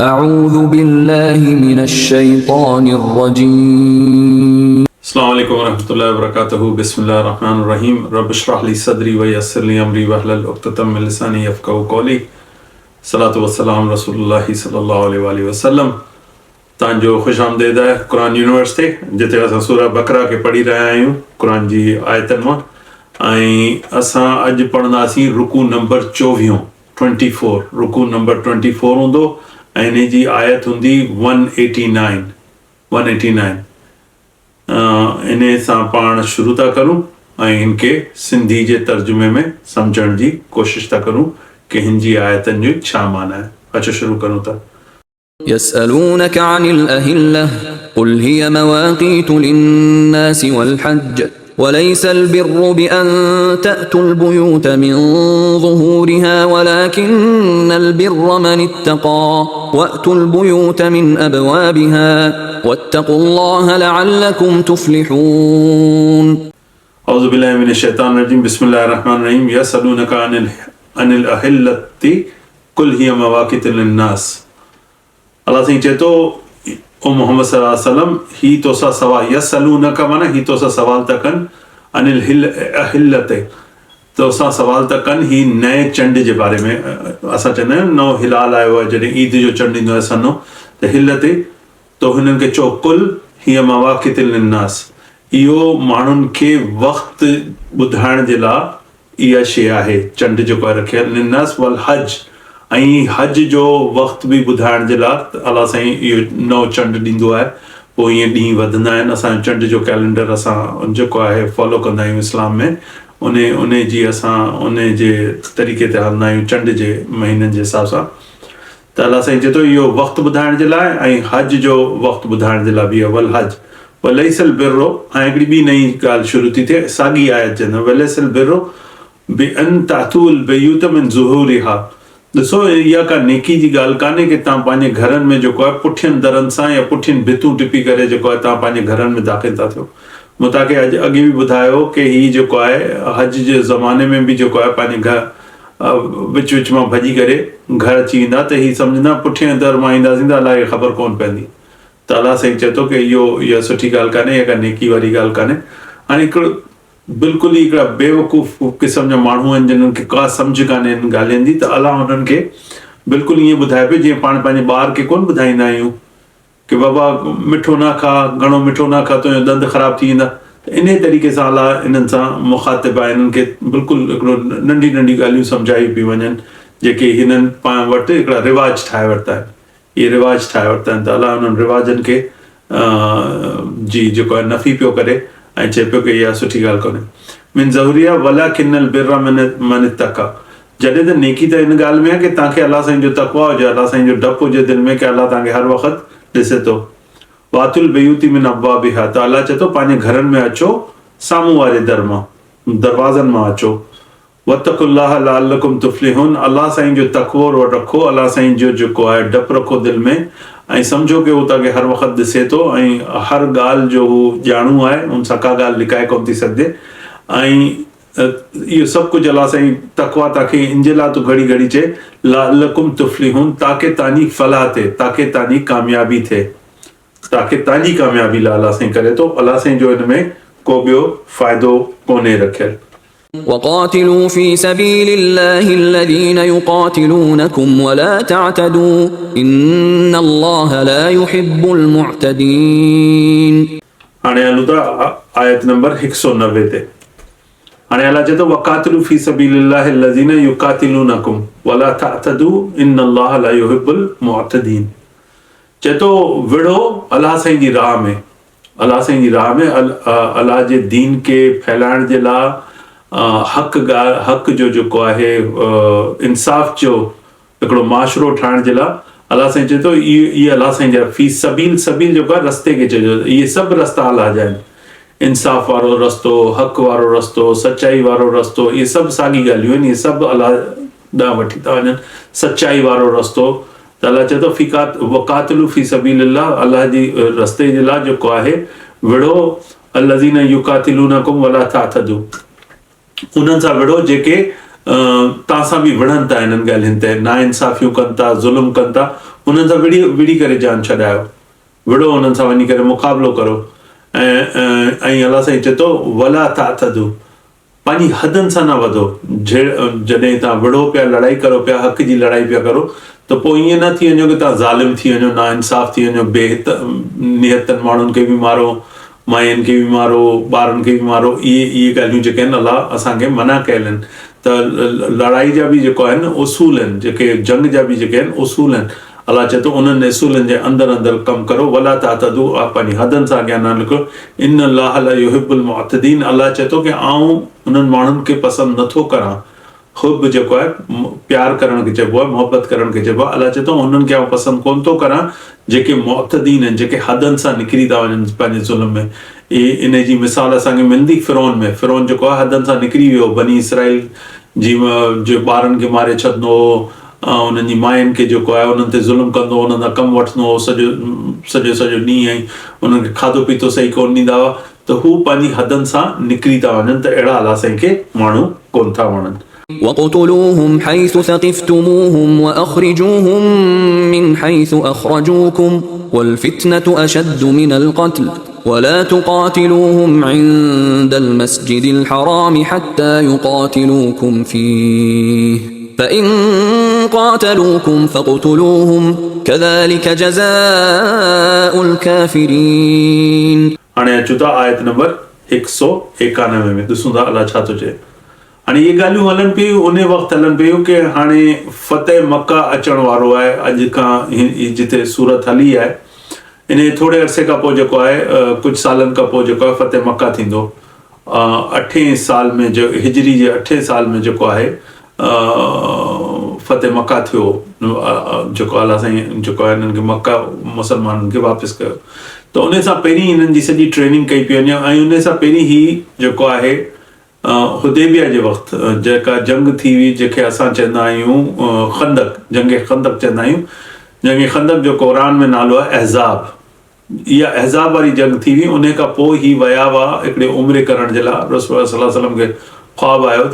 أعوذ بالله من الشيطان الرجيम अस्सलाम वालेकुम वरहमतुल्लाहि वबरकातुहू बिस्मिल्लाहिर रहमानिर रहीम रब इश्रह ली सदरी व यस्सिर ली अमरी वहलुल उक़दतम मिन लिसानी यफ़क़हू क़ौली सलातु वस्सलाम रसूलुल्लाहि सल्लल्लाहु अलैहि वसल्लम। तव्हांजो ख़ुश आमदेद आहे क़ुरान यूनिवर्स ते, जिते असां सूरह बकरा खे पढ़ी रहिया आहियूं क़ुरान जी आयतनि मां। ऐं असां अॼु पढ़ंदासीं रुकू नंबर 24 रुकू नंबर 24 हूंदो ऐं इन जी आयत हूंदी 189। इन सां पाण शुरू था करूं ऐं इनके सिंधी जे तर्जुमे में सम्झण जी कोशिश था करूं कि हिन जी आयतनि जो छा माना आहे। अचो शुरू करूं था। يسألونك عن الأهلة قل هي مواقيت للناس والحج وليس البر بأن تأتوا البيوت من ظهورها ولكن البر من اتقى وأتوا البيوت من أبوابها واتقوا الله لعلكم تفلحون أعوذ بالله من الشيطان الرجيم بسم الله الرحمن الرحيم يسألونك عن الأهلة قل هي مواقيت للناस। अल्लाह साईं चए थो ओ मोहम्मद सल्लल्लाहु अलैहि वसल्लम ही तोसां सवाल यसअलूनका माना ही तोसां सवाल था कनि अनिल अहिल्लते तोसां सवाल था कनि ही नए चंड जे बारे में। असां चवंदा आहियूं नओं हिलाल आयो आहे जॾहिं ईद जो चंड ईंदो आहे सनो त हिल्लते तो हिननि खे चओ कुल हीअ मवाक़ित लिन्नास इहो माण्हुनि खे वक़्तु ॿुधाइण जे लाइ इहा शइ आहे चंड जेको आहे रखियल लिन्नास वल हज ऐं हज जो वक़्तु बि ॿुधाइण जे लाइ अलाह साईं इहो नओं चंड ॾींदो आहे। पोइ ईअं ॾींहं वधंदा आहिनि। असांजो चंड जो कैलेंडर असां जेको आहे फॉलो कंदा आहियूं इस्लाम में उन जी असां उन जे तरीक़े ते हलंदा आहियूं चंड जे महीननि जे हिसाब सां। त अलाह साईं चए थो इहो वक़्तु ॿुधाइण जे लाइ ऐं हज जो वक़्तु ॿुधाइण जे लाइ बि आहे वल हज वलैसल बिर्रो। ऐं हिकिड़ी ॿी नई ॻाल्हि शुरू थी थिए साॻी आयत चवंदा वलैसल बिर्रो बिअन तातूल बयूत मिन ज़ुहूरिहा। ॾिसो इहा का नेकी जी ॻाल्हि कान्हे कि तव्हां पंहिंजे घरनि में जेको आहे पुठियनि दरनि सां या पुठियनि भितूं टिपी करे जेको आहे तव्हां पंहिंजे घरनि में दाख़िल था थियो। मूं तव्हांखे अॻे बि ॿुधायो कि हीअ जेको आहे हज जे ज़माने में बि जेको आहे पंहिंजे घर विच विच मां भॼी करे घर अची वेंदा त हीअ सम्झंदा पुठियें दर मां ईंदासीं त अलाए ख़बर कोन पवंदी। त अलाह साईं चए थो कि इहा सुठी ॻाल्हि कान्हे, इहा का नेकी वारी ॻाल्हि कान्हे। हाणे हिकिड़ो बिल्कुलु ई हिकिड़ा बेवकूफ़ क़िस्म जा माण्हू आहिनि जिन्हनि खे का सम्झ कान्हे हिन ॻाल्हियुनि जी। त अलाह हुननि खे बिल्कुलु ईअं ॿुधाए पियो जीअं पाण पंहिंजे ॿार खे कोन ॿुधाईंदा आहियूं कि बाबा मिठो न खा, घणो मिठो न खा तुंहिंजो दंद ख़राबु थी वेंदा। त इन तरीक़े सां अलाह इन्हनि सां मुखातिब आहे। इन्हनि खे बिल्कुलु हिकिड़ो नंढी नंढी ॻाल्हियूं सम्झाई पियूं वञनि जेके हिननि पाण वटि हिकिड़ा रिवाज ठाहे वरिता आहिनि। इहे रिवाज ठाहे वरिता आहिनि त अलाह उन्हनि रिवाजनि खे जी जेको आहे नफ़ी पियो करे ऐं चए पियो कि इहा सुठी ॻाल्हि कोन्हे। मिन ज़रूरी आहे वला किनल बिर्रा मन तका। जॾहिं त नेकी त हिन ॻाल्हि में आहे कि तव्हांखे अलाह साईं जो तक़वा हुजे, अलाह साईं जो डपु हुजे दिलि में कि अलाह तव्हांखे हर वक़्तु ॾिसे थो। वातुल बयूती मिन अब्वाबिहा त अलाह चए थो पंहिंजे घरनि में अचो साम्हूं वारे दर मां दरवाज़नि मां अचो। वतक़ुल्लाह लअल्लकुम तुफ़्लिहून अलाह साईं जो तक़वो रखो, अलाह साईं जो जेको आहे डपु रखो दिलि में ऐं सम्झो कि उहो तव्हांखे हर वक़्तु ॾिसे थो ऐं हर ॻाल्हि जो हू ॼाणू आहे, उन सां का ॻाल्हि लिकाए कोन थी सघिजे। ऐं इहो सभु कुझु अलाह साईं तक़वा तव्हांखे इन जे लाइ तो घड़ी घड़ी चए लअल्लकुम तुफ़्लिहून ताकि तव्हांजी फलाह थिए, ताकि तव्हांजी कामयाबी थिए, ताकि तव्हांजी कामयाबी लाइ अलाह साईं करे थो। अलाह साईं जो हिन में को ॿियो फ़ाइदो कोन्हे रखियल। وقاتلوا في سبيل الله الذين يقاتلونكم ولا تعتدوا إن الله لا يحب المعتدين। हाणे हलूं था आयत नंबर 190 ते। हाणे अलाह चए थो वक़ातिलू फी सबीलिल्लाहि लज़ीना युक़ातिलूनकुम वला तअतदू इन्नल्लाह ला युहिब्बुल मुअतदीन। चए थो विढ़ो अलाह साईं जी राह में, अलाह साईं जी राह में अलाह जे दीन खे फैलाइण जे लाइ हक़ जो जेको आहे इंसाफ़ जो हिकिड़ो माशरो ठाहिण जे लाइ अलाह साईं चए थो इहे अलाह साईं जा फी सबील जेको आहे रस्ते खे चइजो। इहे सभु रस्ता अलाह जा आहिनि, इंसाफ़ वारो रस्तो, हक़ वारो रस्तो, सचाई वारो रस्तो, इहे सभु साॻी ॻाल्हियूं आहिनि। इहे सभु अलाह ॾांहुं वठी था वञनि। सचाई वारो रस्तो त अलाह चए थो वक़ातिलू फी सबीलिल्लाह अलाह जी रस्ते जे लाइ जेको आहे विढ़ो अल्लज़ीना युक़ातिलूनकुम वला तअतदू उन्हनि सां विढ़ो जेके तव्हां सां बि विढ़नि था हिननि ॻाल्हियुनि ते, नाइंसाफ़ियूं कनि था, ज़ुल्म कनि था, उन्हनि सां विड़ी करे जान छॾायो, विड़ो उन्हनि सां वञी करे मुक़ाबिलो करो। ऐं अलाह साईं चए थो वला तातदू, पंहिंजी हदनि सां न वधो। जॾहिं तव्हां विड़ो पिया लड़ाई करो पिया, हक़ जी लड़ाई पिया करो, त पोइ ईअं न थी वञो की तव्हां ज़ालिम थी वञो, नाइंसाफ़ थी वञो, निहतनि माण्हुनि खे बि मारो, माइयुनि खे बि मारो, ॿारनि खे बि मारो। इहे ॻाल्हियूं जेके आहिनि अलाह असांखे मना कयल आहिनि। त लड़ाई जा बि जेको आहिनि उसूल आहिनि, जेके जंग जा बि जेके आहिनि उसूल आहिनि। अलाह चए थो उन्हनि उसूलनि जे अंदरि अंदरि कमु करो। वला तातदू, पंहिंजी हदनि सां अॻियां न निकिरो। इन अल्लाह ला युहिब्बुल मुअतदीन, अलाह चए थो की आउं उन्हनि माण्हुनि खे पसंदि नथो करां। हुब जेको आहे प्यार करण खे चइबो आहे, मोहबत करण खे चइबो आहे। अलाह चए थो उन्हनि खे आउं पसंदि कोन थो करां जेके मुअतदीन आहिनि, जेके हदनि सां निकिरी था वञनि पंहिंजे ज़ुल्म में। इन जी मिसाल असांखे मिलंदी फिरौन में। फिरौन जेको आहे हदनि सां निकिरी वियो, बनी इसराइल जी जो ॿारनि खे मारे छॾंदो हो, उन्हनि जी माइयुनि खे जेको आहे उन्हनि ते ज़ुल्म कंदो, उन्हनि सां कमु वठंदो हो सॼो ॾींहुं, ऐं उन्हनि खे खाधो पीतो सही कोन ॾींदा हुआ। त हू पंहिंजी हदनि सां निकिरी था वञनि। त अहिड़ा अलाह साईं खे माण्हू कोन था वणनि। وَاقْتُلُوهُمْ حَيْثُ ثَقِفْتُمُوهُمْ وَأَخْرِجُوهُمْ مِنْ حَيْثُ أَخْرَجُوكُمْ وَالْفِتْنَةُ أَشَدُّ مِنَ الْقَتْلِ وَلَا تُقَاتِلُوهُمْ عِندَ الْمَسْجِدِ الْحَرَامِ حَتَّى يُقَاتِلُوكُمْ فِيهِ فَإِنْ قَاتَلُوكُمْ فَاقْتُلُوهُمْ كَذَلِكَ جَزَاءُ الْكَافِرِينَ। हाणे अचूं था आयत नंबर 191 में। ॾिसूं था अलाह छा थो चए। हाणे इहे ॻाल्हियूं हलनि पियूं, उन वक़्तु हलनि पियूं की हाणे फ़तेह मक्का अचण वारो आहे। अॼु खां जिते सूरत हली आहे, इन थोरे अरसे खां पोइ जेको आहे, कुझु सालनि खां पोइ जेको आहे फ़तेह मक्का थींदो। 8 साल में, जो हिजरी जे 8 साल में जेको आहे फ़तेह मक्का थियो, जेको अलाह साईं जेको आहे हिननि खे मक्का मुसलमाननि खे वापसि कयो। त उन सां पहिरीं हिननि जी सॼी ट्रेनिंग कई पई वञे। ऐं उन सां पहिरीं ई जेको आहे हुदैबिया जे वक़्तु जेका जंग थी हुई, जंहिंखे असां चवंदा आहियूं खंदक, जंग खंदक चवंदा आहियूं। जंग खंदक जो क़ुरान में नालो आहे अहज़ाब। इहा अहज़ाब वारी जंग थी हुई। उन खां पोइ ई विया हुआ हिकिड़े उम्रे करण जे लाइ। रसूल सल्लल्लाहु अलैहि वसल्लम खे ख़्वाबु आयो त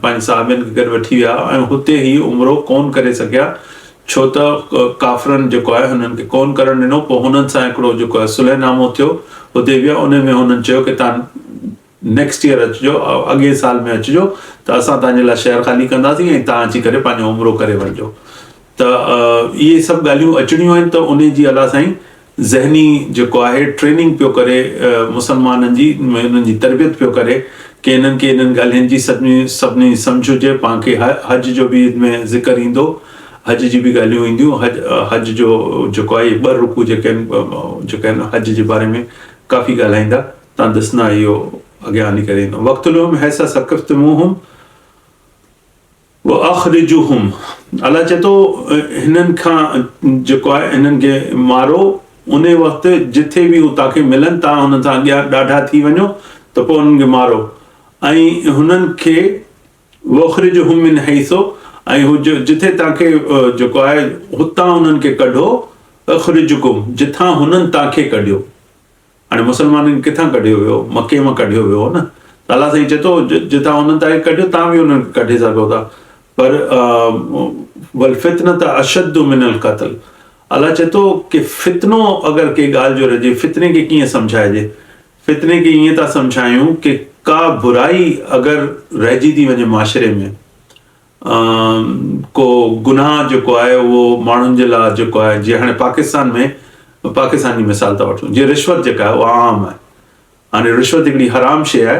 पंहिंजे साहिबनि खे गॾु वठी विया, ऐं हुते ई उमिरो कोन करे सघिया, छो त काफ़िरनि जेको आहे हुननि खे कोन करणु ॾिनो। पोइ हुननि सां हिकिड़ो जेको आहे सुलहनामो थियो हुदैबिया। उन में हुननि चयो की तव्हां नेक्स्ट ईयर अचिजो, अॻे साल में अचिजो, त असां तव्हांजे लाइ शहर ख़ाली कंदासीं ऐं तव्हां अची करे पंहिंजो उमिरो करे वञिजो। त इहे सभु ॻाल्हियूं अचणियूं आहिनि। त उन जी अलाह साईं ज़हनी जेको आहे ट्रेनिंग पियो करे, मुसलमाननि जी हुननि जी तरबियत पियो करे की हिननि खे इन्हनि ॻाल्हियुनि जी सभिनी सम्झ हुजे। पाण खे हज जो बि में ज़िक्र ईंदो, हज जी बि ॻाल्हियूं ईंदियूं। हज जो जेको आहे 2 रुकू जेके आहिनि हज जे बारे में काफ़ी ॻाल्हाईंदा। तव्हां ॾिसंदा इहो अॻियां हली करे ईंदो। वक़्तुलुहुम हैसा सक़फ़्तुमूहुम व अख़रिजूहुम, अलाह चए थो हिननि खां जेको आहे हिननि खे मारो। उन वक़्तु जिथे बि हू तव्हांखे मिलनि, तव्हां हुननि सां अॻियां ॾाढा थी वञो, त पोइ हुननि खे मारो। ऐं हुननि खे वख़रिजूहुम मिन हैसो, ऐं हू जिथे तव्हांखे जेको आहे हुतां हुननि खे कढो। अख़रिजुकुम, जिथां हुननि तव्हांखे कढियो। हाणे मुसलमाननि खे किथां कढियो वियो? मके मां कढियो वियो न। त अलाह साईं चए थो जिथां हुननि तव्हांखे कढियो, तव्हां बि हुननि खे कढी सघो था। पर वल फितनत अशद्दु मिनल क़त्ल, अलाह चए थो की फितनो अगरि के ॻाल्हि जो रहिजे, फितने खे कीअं सम्झाइजे? फितने खे ईअं था सम्झायूं की का बुराई अगरि रहिजी थी वञे माशरे में, को गुनाह जेको आहे उहो माण्हुनि जे लाइ जेको आहे, जीअं हाणे पाकिस्तान में, पाकिस्तान जी मिसाल था वठूं, जीअं रिश्वत जेका आहे उहा आम आहे। हाणे रिश्वत हिकिड़ी हराम शइ आहे,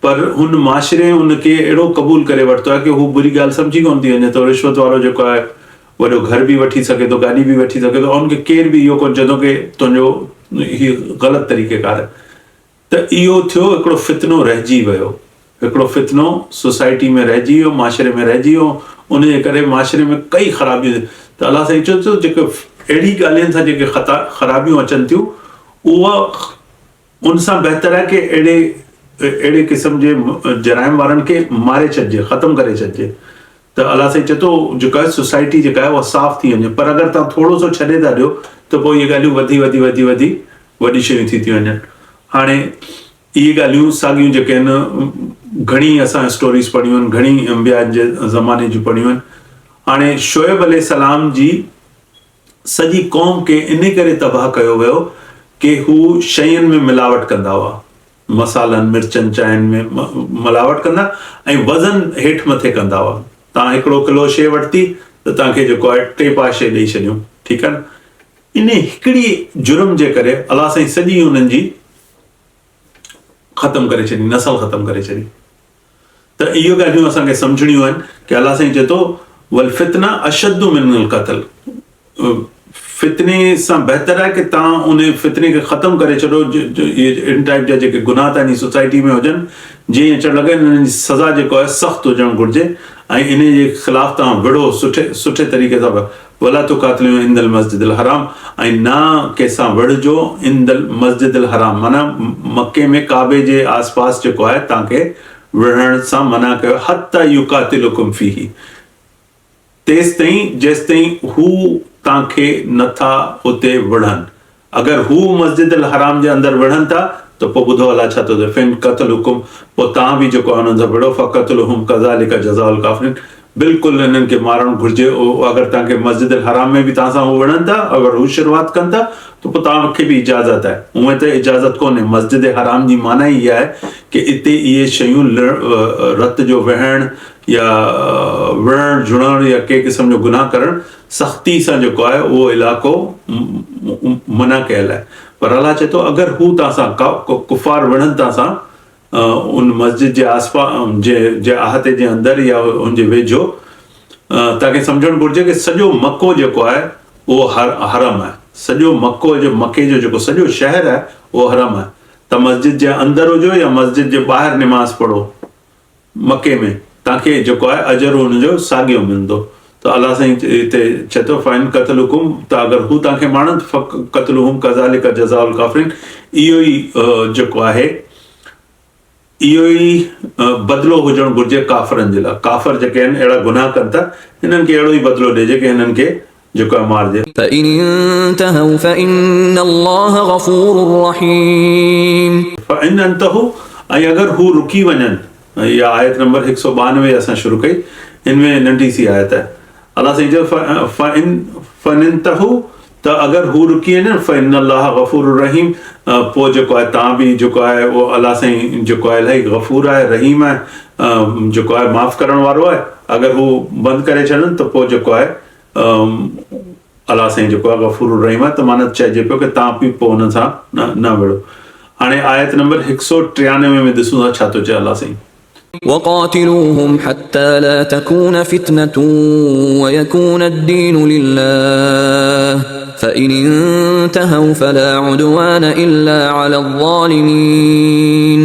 पर हुन माशरे हुनखे अहिड़ो क़बूल करे वरितो आहे की हू बुरी ॻाल्हि सम्झी कोन थी वञे। त रिश्वत वारो जेको आहे वॾो घर बि वठी सघे थो, गाॾी बि वठी सघे थो, ऐं हुनखे केर बि इहो कोन चवंदो की तुंहिंजो हीउ ग़लति तरीक़ेकार आहे। त इहो थियो हिकिड़ो फितनो रहिजी वियो, हिकिड़ो फितनो सोसाइटी में रहिजी वियो, माशरे में रहिजी वियो। उन जे करे माशरे में कई ख़राबियूं। त अलाह साईं चओ थो जेके अहिड़ी ॻाल्हियुनि सां जेके ख़राबियूं अचनि थियूं, उहा उन सां बहितर आहे की अहिड़े क़िस्म जे जराइम वारनि खे मारे छॾिजे, ख़तमु करे छॾिजे। त अलाह साईं चए थो जेका आहे सोसाइटी जेका आहे उहा साफ़ थी वञे। पर अगरि तव्हां थोरो सो छॾे था ॾियो, त पोइ इहे ॻाल्हियूं वधी शयूं थी वञनि। हाणे इहे ॻाल्हियूं साॻियूं जेके आहिनि, घणी असां स्टोरीज़ पढ़ियूं आहिनि, घणी अंबिया जे ज़माने जूं पढ़ियूं आहिनि। हाणे शोएब अलैहिस्सलाम जी सॼी क़ौम खे इन करे तबाह कयो वियो कि हू शयुनि में मिलावट कंदा हुआ, मसालनि मिर्चनि चांहिनि में मिलावट कंदा ऐं वज़न हेठि मथे कंदा हुआ। तव्हां 1 किलो शइ वरिती त तव्हांखे जेको आहे 3 पा शइ ॾेई छॾियूं, ठीकु आहे न। इन हिकिड़ी जुर्म जे करे अलाह साईं सॼी उन्हनि जी ख़तमु करे छॾी, नसल ख़तमु करे छॾी। त इहो ॻाल्हियूं असांखे सम्झणियूं आहिनि कि अलाह साईं चए थो वल फितना अशद्दु मिनल क़त्ल, फितने सां बहितर आहे कि तव्हां उन फितने खे ख़तमु करे छॾो। इन टाइप जा जेके गुनाह तव्हांजी सोसाइटी में हुजनि, जीअं अचणु लॻे इन्हनि जी सज़ा जेको आहे सख़्तु हुजणु घुरिजे ऐं इन जे ख़िलाफ़ु तव्हां विढ़ो सुठे तरीक़े सां वला तुक़ातिलू इंदल मस्जिदिल हराम, ऐं ना कंहिंसां विढ़जो इंदल मस्जिदिल हराम, माना मके में काबे जे आसपास जेको आहे तव्हांखे विढ़ण सां मना कयो। हत्ता युक़ातिलुकुम फीही, तेसिताईं जेसिताईं हू तव्हांखे नथा उते विढ़नि। अगरि हू मस्जिदिल हराम जे अंदरि विढ़नि था त पोइ ॿुधो अलाह छा थो चए, फिन क़त्लुकुम, पोइ तव्हां बि जेको आहे हुननि सां विढ़ो, फ़क़त्लुहुम कज़ालिका जज़ाउल काफ़िरीन, बिल्कुलु हिननि खे मारणु घुरिजे। अगरि तव्हांखे मस्जिदिल हराम में बि तव्हां सां हू विढ़नि था, अगरि हू शुरूआति कनि था त पोइ तव्हांखे बि इजाज़त आहे। उहे त इजाज़त कोन्हे। मस्जिद हराम जी माना ई इहा आहे कि इते इहे शयूं रत जो वहणु या विढ़णु झुड़णु या कंहिं क़िस्म जो गुनाह करणु सख़्ती सां जेको आहे उहो इलाइक़ो मना कयल आहे। पर अलाह चए थो अगरि हू तव्हां सां कुफ़ार विढ़नि तव्हां सां उन मस्जिद जे आसपास जे अहाते जे अंदरि या उनजे वेझो, तव्हांखे सम्झणु घुरिजे कि सॼो मको जेको आहे उहो हरम आहे। सॼो मके जो जेको सॼो शहर आहे उहो हरम आहे। त मस्जिद जे अंदरि हुजो या मस्जिद जे ॿाहिरि निमाज़ पढ़ो, मके में तव्हांखे जेको आहे अजर हुनजो साॻियो मिलंदो। त अलाह साईं हिते चए थो फ़इन क़त्लुकुम, त अगरि हू तव्हांखे माणनि फ़क़त्लुहुम कज़ालिका जज़ाउल काफ़िरीन, इहो ई जेको आहे इहो ई बदिलो हुजणु घुरिजे काफ़िरनि जे लाइ। काफ़िर जेके आहिनि अहिड़ा गुनाह कनि था, हिननि खे अहिड़ो ई बदिलो ॾिजे कि हिननि खे जेको आहे मारिजे। فإن انتهوا فإن الله غفور رحيم। فإن انتهوا, ऐं अगरि हू रुकी वञनि, इहा आयत नंबर 192 असां शुरू कई, हिन में नंढी सी आयत आहे। अलाह साईं चयो फ़इनतहू, त अगरि हू रुकी वञनि फ़इन्न अल्लाह गफ़ूर रहीम, पोइ जेको आहे तव्हां बि जेको आहे उहो अलाह साईं जेको आहे इलाही गफ़ूर आहे, रहीम आहे, जेको आहे माफ़ करण वारो आहे। अगरि हू बंदि करे छॾनि त पोइ जेको आहे अलाह साईं जेको आहे गफ़ूर रहीम आहे। त माना चइजे पियो कि तव्हां बि पोइ हुन सां न विढ़ो। हाणे आयत नंबर 193 में ॾिसूं था छा थो चए अलाह साईं, وقاتلوهم حتى لا تكون فتنة ويكون الدين لله فإن انتهوا فلا عدوان إلا على الظالمين।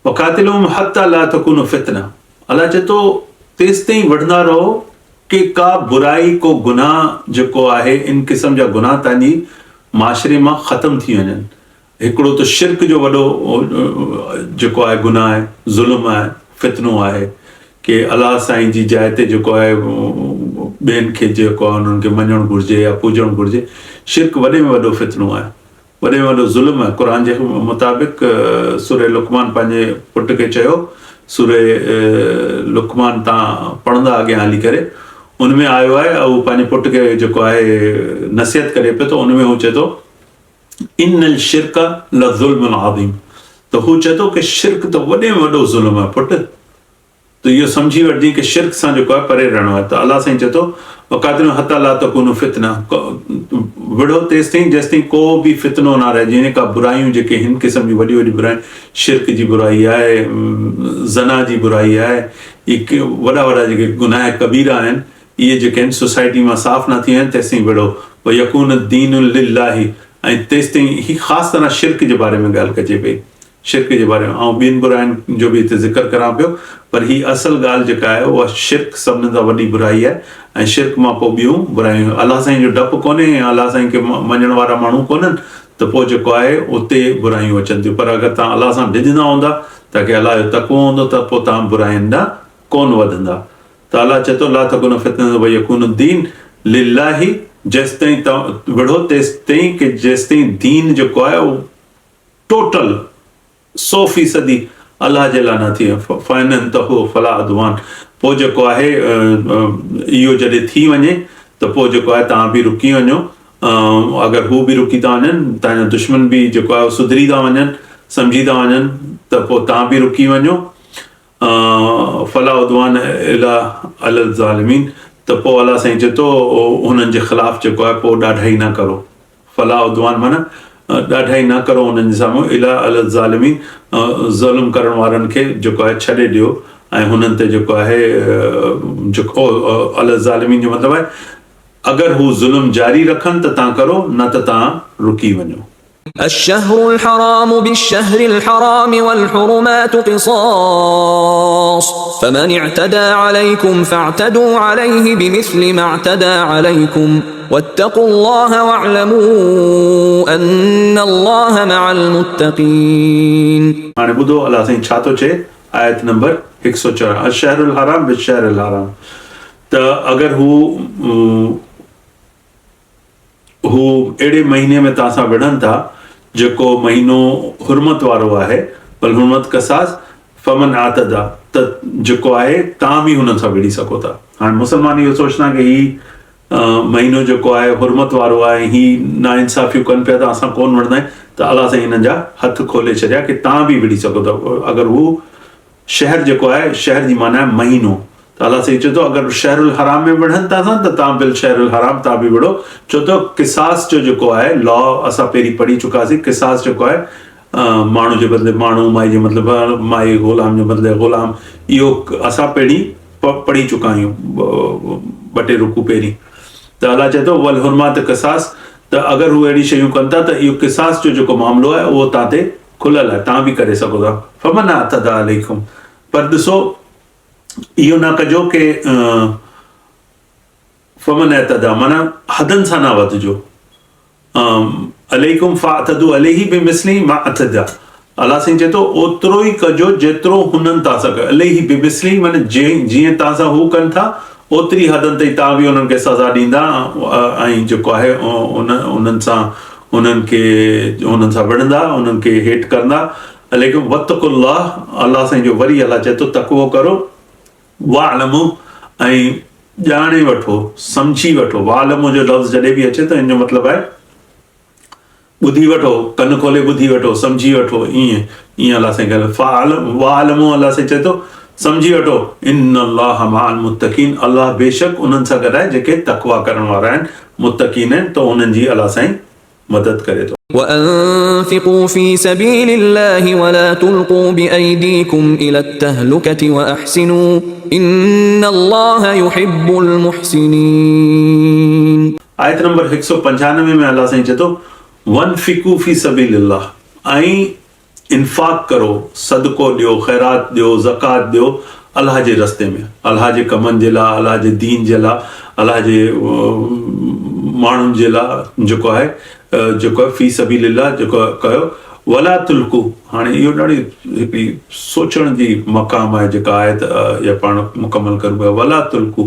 وقاتلوهم حتى لا تكون فتنة, अलाह चए थो तेसिताईं वठंदा रहो कि का बुराई को गुनाह जेको आहे इन क़िस्म जा गुनाह तव्हांजी माशरे मां ख़तमु थी वञनि। हिकिड़ो त शिरक जो वॾो जेको आहे गुनाह आहे, ज़ुल्म आहे, फितनो आहे कि अलाह साईं जी जाइ ते जेको आहे ॿियनि खे जेको आहे उन्हनि खे मञणु घुरिजे या पूॼणु घुरिजे। शिरक वॾे में वॾो फितनो आहे, वॾे में वॾो ज़ुल्म आहे। क़ुर जे मुताबिक़ सूरे लुक़मान पंहिंजे पुट खे चयो, सूरे लुक़मान तव्हां पढ़ंदा अॻियां हली करे, उनमें आयो आहे उहो पंहिंजे पुट खे जेको आहे नसीहत करे पियो, त उनमें हू चए थो इन्नल शिरक लज़ुल्मुन अज़ीम, त हू चए थो कि शिरक त वॾे में वॾो ज़ुल्म आहे पुट। त इहो सम्झी वठिजे कि शिरक सां जेको आहे परे रहणो आहे। त अलाह साईं चए थो वक़ातिलू हत्ता ला तकूनु फितना, विढ़ो तेसिताईं जेसिताईं को बि फितनो न रहे, जीअं का बुराइयूं जेके हिन क़िस्म जी वॾी वॾी बुराइयूं, शिरक जी बुराई आहे, ज़ना जी बुराई आहे, इहे वॾा वॾा जेके गुनाह कबीरा आहिनि, इहे जेके आहिनि सोसाइटी मां साफ़ न थी वञनि तेसिताईं विढ़ो। व यकून दीन लिल्लाहि, ऐं तेसिताईं ही ख़ासि तरह शिरक जे बारे में ॻाल्हि कजे पई, शिरक जे बारे में। ऐं ॿियनि बुराइनि जो बि हिते ज़िक्र करां पियो, पर ही असल ॻाल्हि जेका आहे उहा शिरक सभिनी खां वॾी बुराई आहे। ऐं शिरक मां पोइ ॿियूं बुराइयूं, अलाह साईं जो डपु कोन्हे, अलाह साईं खे मञण वारा माण्हू कोन्हनि, त पोइ जेको आहे उते बुराइयूं अचनि थियूं। पर अगरि तव्हां अलाह सां डिॼंदा हूंदा, तव्हांखे अलाह जो तक़वो हूंदो, त पोइ तव्हां बुराइनि ॾांहुं कोन वधंदा। त अलाह चए थो ला तकुन फितनतु व यकून दीन लिल्लाहि, जेसिताईं तव्हां विढ़ो तेसिताईं कि जेसिताईं दीन जेको आहे उहो टोटल 100% अलाह जे लाइ न थी फ़इन त हो फला अदवान। पोइ जेको आहे इहो जॾहिं थी वञे त त पोइ जेको आहे तव्हां बि रुकी वञो, अगरि हू बि रुकी था वञनि, तव्हांजा दुश्मन बि जेको आहे सुधरी था वञनि, सम्झी था वञनि, त पोइ तव्हां बि रुकी वञो। फला उद्वान इला अलल ज़ालिमीन, त पोइ अलाह साईं चए थो हुननि जे ख़िलाफ़ु जेको आहे पोइ ॾाढा ई न करो। फला उद्वान माना ॾाढा ई न करो हुननि जे साम्हूं, इला अलल ज़ालिमीन, ज़ुल्म करण वारनि खे जेको आहे छॾे ॾियो ऐं हुननि ते जेको आहे जेको अलल ज़ालिमीन जो मतिलबु आहे अगरि हू ज़ुल्म जारी रखनि त तव्हां करो, न त तव्हां रुकी वञो। الشهر الحرام بالشهر الحرام والحرمات قصاص فمن اعتدى عليكم فاعتدوا عليه بمثل ما اعتدى عليكم واتقوا الله واعلموا أن الله مع المتقين. हाणे ॿुधो अलाह साईं छा थो चए, आयत नंबर 104, अशहरुल हराम बिशहरुल हराम। त अगरि हू अहिड़े महीने में तव्हां सां विढ़नि था जेको महीनो हुरमत वारो आहे, बल हुरमत कसास फमन आतदा, त जेको आहे तव्हां बि हुननि सां विढ़ी सघो था। हाणे मुस्लमान इहो सोचना कि ही महीनो जेको आहे हुरमत वारो आहे, ही नाइंसाफ़ियूं कनि पिया त असां कोन विढ़ंदा आहियूं, त अलाह साईं हिननि जा हथ खोले छॾिया कि तव्हां बि विढ़ी सघो था। अगरि हू शहर जेको आहे, शहर जी माना आहे महीनो, त अलाह साईं चए थो अगरि शहरुल हराम में विढ़नि था त तव्हां बिल शहरुल हराम तव्हां बि विढ़ो। छो त किसास जो जेको आहे लॉ असां पहिरीं पढ़ी चुकासीं, किसास जेको आहे माण्हू जे बदिले माण्हू, माई जे मतिलबु माई, ग़ुलाम जे बदिले ग़ुलाम, इहो असां पहिरीं पढ़ी चुका आहियूं ॿ टे रुकू पहिरीं। त अलाह चए थो वल हुरमात किसास, त अगरि हू अहिड़ी शयूं कनि था त इहो किसास जो जेको मामिलो आहे उहो तव्हां ते खुलियल आहे, तव्हां बि करे सघो था। फमन अतदा अलैकुम, पर ॾिसो इहो न कजो कि फमन अतदा माना हदनि सां न वधिजो। अलैकुम फ़अतदू अलैहि बिमिस्ली मा अतदा, अलाह साईं चए थो ओतिरो ई कजो जेतिरो हुननि तव्हां सां कयो। अलैहि बिमिस्ली माना जीअं तव्हां सां हू कनि था ओतिरी हदनि ताईं तव्हां बि हुननि खे सज़ा ॾींदा ऐं जेको आहे उन्हनि सां विढ़ंदा, उन्हनि खे हेठि कंदा। अलैकुम वत्तकुल्लाह, अलाह साईं जो वरी अलाह चए थो तक़वो करो। वालमु, ऐं ॼाणे वठो, सम्झी वठो। वालमु जो लफ़्ज़ जॾहिं बि अचे त हिन जो मतिलबु आहे ॿुधी वठो, कन खोले ॿुधी वठो, सम्झी वठो, ईअं अलाह साईं ॻाल्हि। वालमु, अलाह साईं चए थो सम्झी वठो, इन्न अल्लाह मअल मुत्तकीन, अलाह बेशक उन्हनि सां गॾु आहे जेके तक़वा करण वारा आहिनि, मुत्तकीन आहिनि, त उन्हनि जी अलाह साईं मदद करे थो। وأنفقوا في سبيل الله ولا تلقوا بأيديكم إلى التهلكة وأحسنوا إن الله يحب المحسنين. आयत नंबर 195 में अलाह साईं चए थो वनफिकू फी सबीलिल्लाह, ऐं इन्फाक़ करो, सदको ॾियो, ख़ैरात ॾियो, ज़कात ॾियो अलाह जे रस्ते में, अलाह जे कमनि जे लाइ, अलाह जे दीन जे लाइ, अलाह जे माण्हुनि जे लाइ जेको आहे फी सबीलिल्लाह जेको कयो। वला तुल्कू, हाणे इहो ॾाढी हिकिड़ी सोचण जी मक़ाम आहे जेका आयत या पाण मुकमल करूं पिया। वला तुल्कू,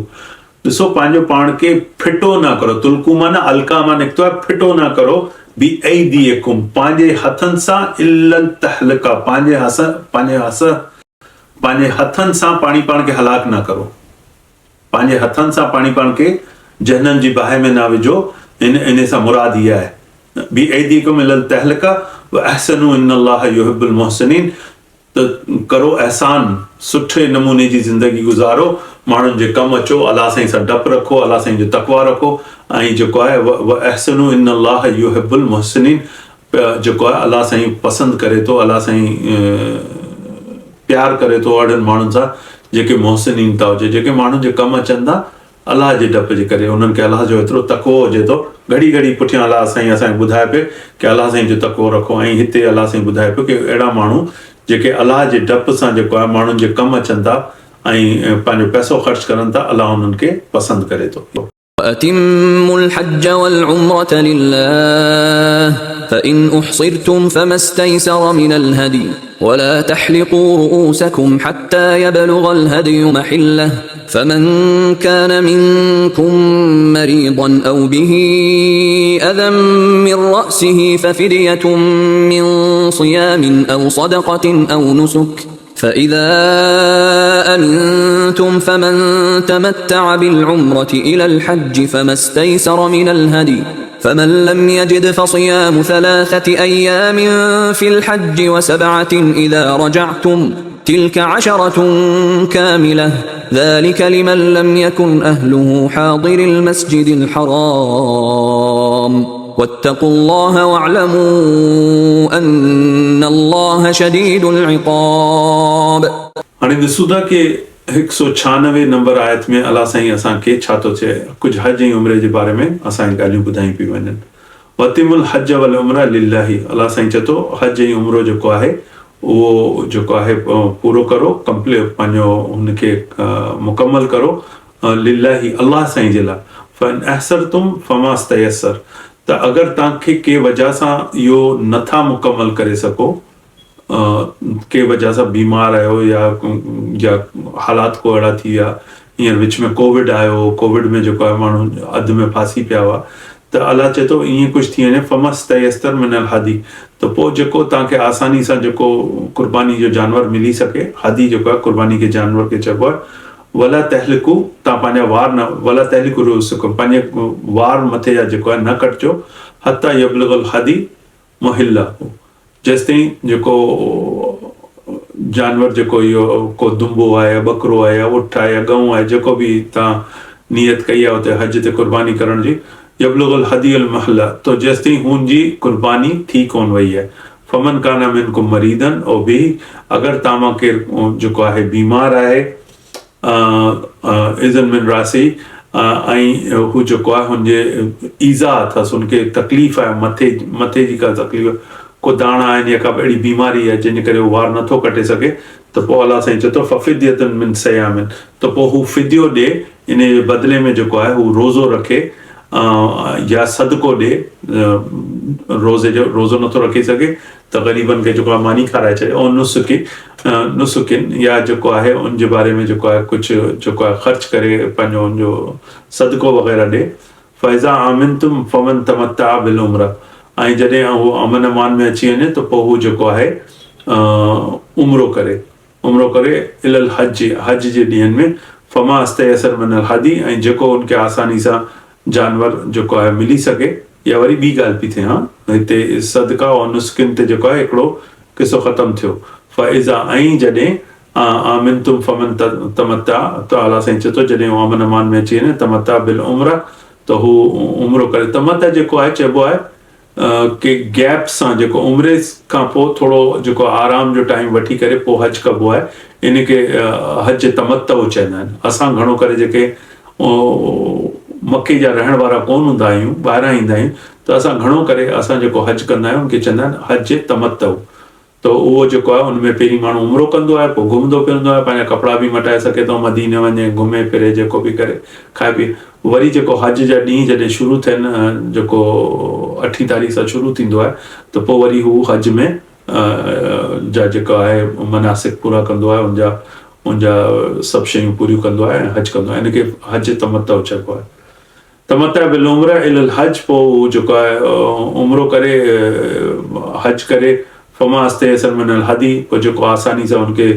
ॾिसो पंहिंजो पाण खे फिटो न करो। तुल्कू माना अलका मां निकितो आहे, फिटो न करो। बी ऐदीकुम, पंहिंजे हथनि सां, इल्लल तहलका, पंहिंजे हथनि सां पाण खे हलाक न करो। पंहिंजे हथनि सां पाण खे जहनम जी बाहि में न विझो, इन सां मुराद इहा आहे। बी ऐदीकुम इल्लल तहलका व अहसनु इन्नल्लाह युहिब्बुल मुहसिनीन, त करो एहसान, सुठे नमूने जी ज़िंदगी गुज़ारो, माण्हुनि जे कमु अचो, अलाह साईं सां डपु रखो, अलाह साईं जो तक़वा रखो, ऐं जेको आहे व अहसनु इन्नल्लाह युहिब्बुल मुहसिनीन, जेको आहे अलाह साईं पसंदि करे थो, अलाह साईं प्यार करे थो अहिड़नि माण्हुनि सां जेके मुहसिनीन था हुजे, जेके माण्हुनि जे कमु अचनि था अलाह जे डप जे करे, उन्हनि खे अलाह जो एतिरो तक़वो हुजे थो। घड़ी घड़ी पुठियां अलाह साईं असांखे ॿुधाए पियो कि अलाह साईं जो तक़वो रखो, ऐं हिते अलाह साईं ॿुधाए पियो कि अहिड़ा माण्हू जेके अलाह जे डप सां जेको आहे माण्हुनि जे कमु अचनि था ऐं पंहिंजो पैसो ख़र्च करनि था, अलाह उन्हनि खे पसंदि करे थो। وأتموا الحج والعمرة لله فإن أحصرتم فما استيسر من الهدي ولا تحلقوا رؤوسكم حتى يبلغ الهدي محله فمن كان منكم مريضا أو به أذى من رأسه ففدية من صيام أو صدقة أو نسك فإذا أمنتم فمن تمتع بالعمرة إلى الحج فما استيسر من الهدي فمن لم يجد فصيام 3 أيام في الحج و7 إذا رجعتم تلك 10 كاملة ذلك لمن لم يكن أهله حاضر المسجد الحرام واتقوا الله واعلموا أن الله شديد العقاب. हाणे ॾिसूं था कि 196 नंबर आयत में अलाह साईं असांखे छा थो चए, कुझु हज ऐं उमिरे जे बारे में असांखे ॻाल्हियूं ॿुधाई पियूं वञनि. वतिमुल हज वल उमरा लिल्लाही, अलाह साईं चए थो हज ऐं उमिरो जेको आहे उहो जेको आहे पूरो करो, कंप्लीट पंहिंजो हुनखे मुकमल करो लिल्लाही अलाह साईं जे लाइ. फन अहसरतुम फमा इस्तयसर, त अगरि तव्हांखे के वजह सां इहो नथा मुकमल करे सघो, के वजह सां बीमार आहियो या हालात को अहिड़ा थी विया, हींअर विच में कोविड आयो, कोविड में जेको आहे माण्हू अधु में फासी पिया हुआ, त अलाह चए थो ईअं कुझु थी वञे फमस्तयस्तर मिनल हदी, त पोइ जेको तव्हांखे आसानी सां जेको कुर्बानी जो जानवर मिली सघे, हदी जेको आहे कुर्बानी के जानवर खे चइबो आहे. वला तहलिकू, तव्हां पंहिंजा वार न वला तहलिकू पंहिंजे वार मथे जा जेको आहे न कटिजो, हता यबलगुल हदी मुहिल्ला, जेसिताईं जेको जानवर जेको इहो को दुंबो आहे या ॿकरो आहे या ऊठ आहे या गऊं आहे, जेको बि तव्हां नियत कई आहे उते हज ते कुर्बानी करण जी, यबलगुल हदी अल महला, तो जेसिताईं हुनजी कुर्बानी थी कोन वई आहे. फमन काना मिनकुम मरीदन, और बि अगरि तव्हां केरु जेको आहे बीमार आहे इज़न मिन रासी, ऐं हू जेको आहे हुनजे ईज़ा अथसि, हुनखे तकलीफ़ आहे मथे जी का तकलीफ़, को दाणा आहिनि या का अहिड़ी बीमारी आहे जंहिंजे करे उहो वार नथो कटे सघे, त पोइ अलाह साईं चए थो फ़फ़िद्यतुन मिन सयामिन, त पोइ हू फिद्यो ॾे, इन जे बदिले में जेको आहे हू रोज़ो रखे या सदको ॾे. रोज़ो नथो रखी सघे त ग़रीबनि खे जेको आहे मानी खाराए छॾे, ऐं नुस्किन या जेको आहे उनजे बारे में जेको आहे कुझु जेको आहे ख़र्च करे पंहिंजो उनजो सदको वग़ैरह ॾे. फ़ैज़ा आमिनतुम फमन तमत्ता बिल उम्रा, ऐं जॾहिं उहो अमन अमान में अची वञे त पोइ हू जेको आहे उमिरो करे इलल हज जे ॾींहंनि में फमा इस्तयसर मिनल हदी, ऐं जेको उनखे आसानी सां जानवर जेको आहे मिली सघे. या वरी ॿी ॻाल्हि पई थिए, हा हिते सदका और नुस्किन ते जेको आहे हिकिड़ो किसो ख़तमु थियो. फ़इज़ा, ऐं जॾहिं आमिनतुम फमन तमत्ता, त अलाह साईं चए थो जॾहिं हू अमन अमान में अची वञे तमत्ता बिल उम्रा, त हू उमिरो करे. तमत्ता जेको आहे चइबो आहे के गैप सां जेको उमिरे खां पोइ थोरो जेको आराम जो टाइम वठी करे पोइ हज कबो आहे, इनखे हज तमत्तो चवंदा आहिनि. असां घणो करे जेके मके जा रहण वारा कोन हूंदा आहियूं, ॿाहिरां ईंदा आहियूं, त असां घणो करे असां जेको हज कंदा आहियूं उनखे चवंदा आहिनि हज तमत्तो. त उहो जेको आहे उनमें पहिरीं माण्हू उमिरो कंदो आहे, पोइ घुमंदो फिरंदो आहे, पंहिंजा कपिड़ा बि मटाए सघे थो, मदीने वञे, घुमे फिरे, जेको बि करे खाए पी. वरी जेको हज जा ॾींहं जॾहिं शुरू थियनि, जेको 8 तारीख़ सां शुरू थींदो आहे, त पोइ वरी हू हज में जा जेको आहे मनासिक पूरा कंदो आहे, उनजा सभु शयूं पूरियूं कंदो आहे ऐं हज कंदो आहे. इनखे हज तमत्तो चइबो आहे. तमत्ता बिल उम्रा इलल हज, पोइ जेको आहे उमिरो करे हज करे फमा इस्तयसर मिनल हदी, पोइ जेको आसानी सां उनखे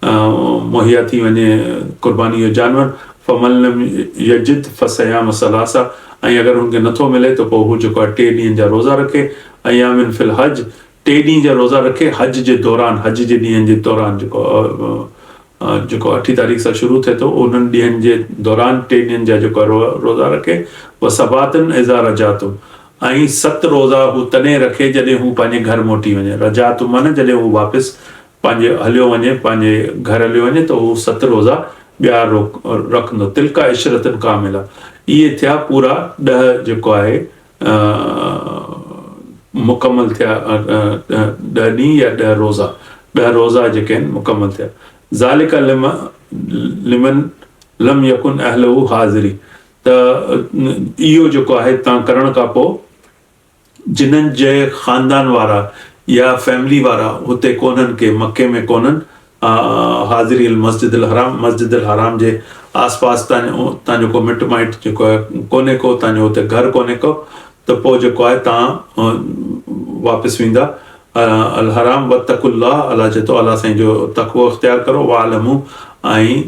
मुहैया थी वञे कुर्बानी जो जानवर. फमन लम यजिद फसयाम सलासा, ऐं अगरि हुनखे नथो मिले त पोइ हू जेको आहे 3 ॾींहंनि जा रोज़ा रखे. अयामिन फिल हज, 3 ॾींहं जा रोज़ा रखे हज जे दौरान, हज जे ॾींहंनि जे दौरान, जेको 8 तारीख़ सां शुरू थिए थो उन्हनि ॾींहंनि जे दौरान 3 ॾींहंनि जा जेको रोज़ा रखे. व सबातन इज़ा रजातुम, ऐं 7 रोज़ा हू तॾहिं रखे जॾहिं हू पंहिंजे घर मोटी वञे. रजातुम माने जॾहिं हू वापसि पंहिंजे हलियो वञे, पंहिंजे घर हलियो वञे, त हू 7 रोज़ा ॿिया रखंदो. तिलका इशरतन कामिला, इहे थिया पूरा 10 जेको आहे मुकमल थिया, 10 ॾींहं या 10 रोज़ा जेके आहिनि मुकमल थिया. ज़ालिका लिमन लम यकुन अहलहु हाज़िरी, त इहो जेको आहे तव्हां करण खां पोइ जिन्हनि जे ख़ानदान वारा या फैमिली वारा हुते कोन्हनि, के मके में कोन्हनि, हाज़िरी मस्जिद अल हराम जे आसपास तव्हांजो को मिट माइट जेको आहे कोन्हे को, तव्हांजो हुते घर कोन्हे को, त पोइ जेको आहे तव्हां वापसि वेंदा अल हराम वत्तकुल्लाह, अल्लाह चए थो अल्लाह साईं जो तक़वो इख्तियार करो, वालमू ऐं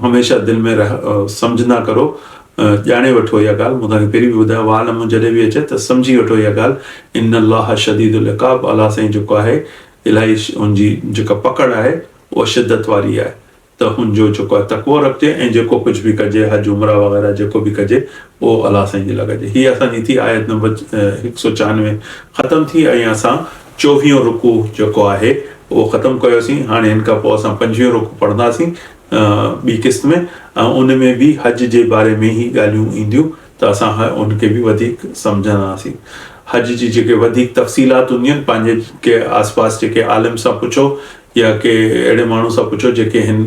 हमेशा दिल में सम्झंदा करो, ॼाणे वठो इहा ॻाल्हि। मूं तव्हांखे पहिरीं बि ॿुधायो, वालमू जॾहिं बि अचे त सम्झी वठो इहा ॻाल्हि, इन अल्लाह शदीदुल इक़ाब, अल्लाह साईं जेको आहे इलाही हुनजी जेका पकड़ आहे उहा शिदत वारी आहे। त हुनजो जेको आहे तक़वो रखिजे ऐं जेको कुझु बि कजे, हज उमरा वग़ैरह जेको बि कजे उहो अल्लाह साईं जे लाइ कजे। हीअ असांजी थी आयत नंबर 194 ख़तमु थी, ऐं असां 24 रुकू जेको आहे उहो ख़तमु कयोसीं। हाणे हिन खां पोइ असां 25 रुकू पढ़ंदासीं ॿी क़िस्त में, ऐं उन में बि हज जे बारे में ई ॻाल्हियूं ईंदियूं त असां उनखे बि वधीक सम्झंदासीं। हज जी जेके वधीक तफ़सीलात हूंदियूं आहिनि, पंहिंजे के आसपास जेके आलिम सां पुछो या के अहिड़े माण्हू सां पुछो जेके हिन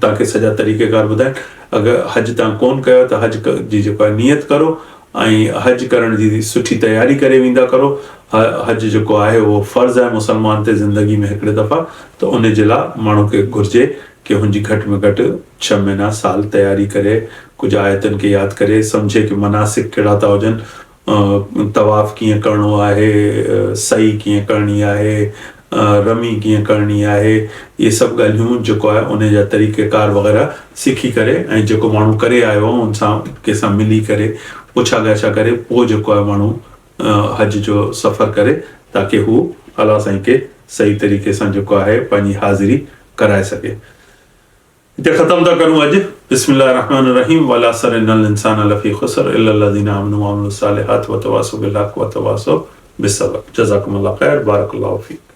तव्हांखे सॼा तरीक़ेकार ॿुधाइनि। अगरि हज तव्हां कोन कयो त हज जी जेको आहे नियत करो ऐं हज करण जी सुठी तयारी करे वेंदा करो। हज जेको आहे उहो फ़र्ज़ु आहे मुसलमान ते ज़िंदगी में हिकिड़े दफ़ा, त उन जे लाइ माण्हू खे घुरिजे कि हुनजी घटि में घटि 6 महीना साल तयारी करे, कुझु आयतनि खे यादि करे, सम्झे कि मनासिक कहिड़ा था हुजनि, तवाफ़ कीअं करिणो आहे, सही कीअं करणी आहे, रमी कीअं करणी आहे, इहे सभु ॻाल्हियूं जेको आहे उन जा तरीक़ेकार वग़ैरह सिखी करे, ऐं जेको माण्हू करे आयो आहे उन सां कंहिंसां मिली करे पुछा ॻाछा करे पोइ जेको आहे माण्हू हज जो सफ़र करे, ताकी हू अल्लाह साईं खे सही तरीक़े सां जेको आहे पंहिंजी हाज़िरी कराए सघे। हिते ख़तमु था करूं अॼु। बिस्मिल्लाहिर रहमानिर रहीम, वल असर इन्नल इंसान लफ़ी ख़ुस्र इल्ला लज़ीना आमनू व अमिलुस सालिहात व तवासौ बिल हक़ व तवासौ बिस्सब्र। जज़ाकुमुल्लाह ख़ैर, बारकल्लाहु फ़ीक।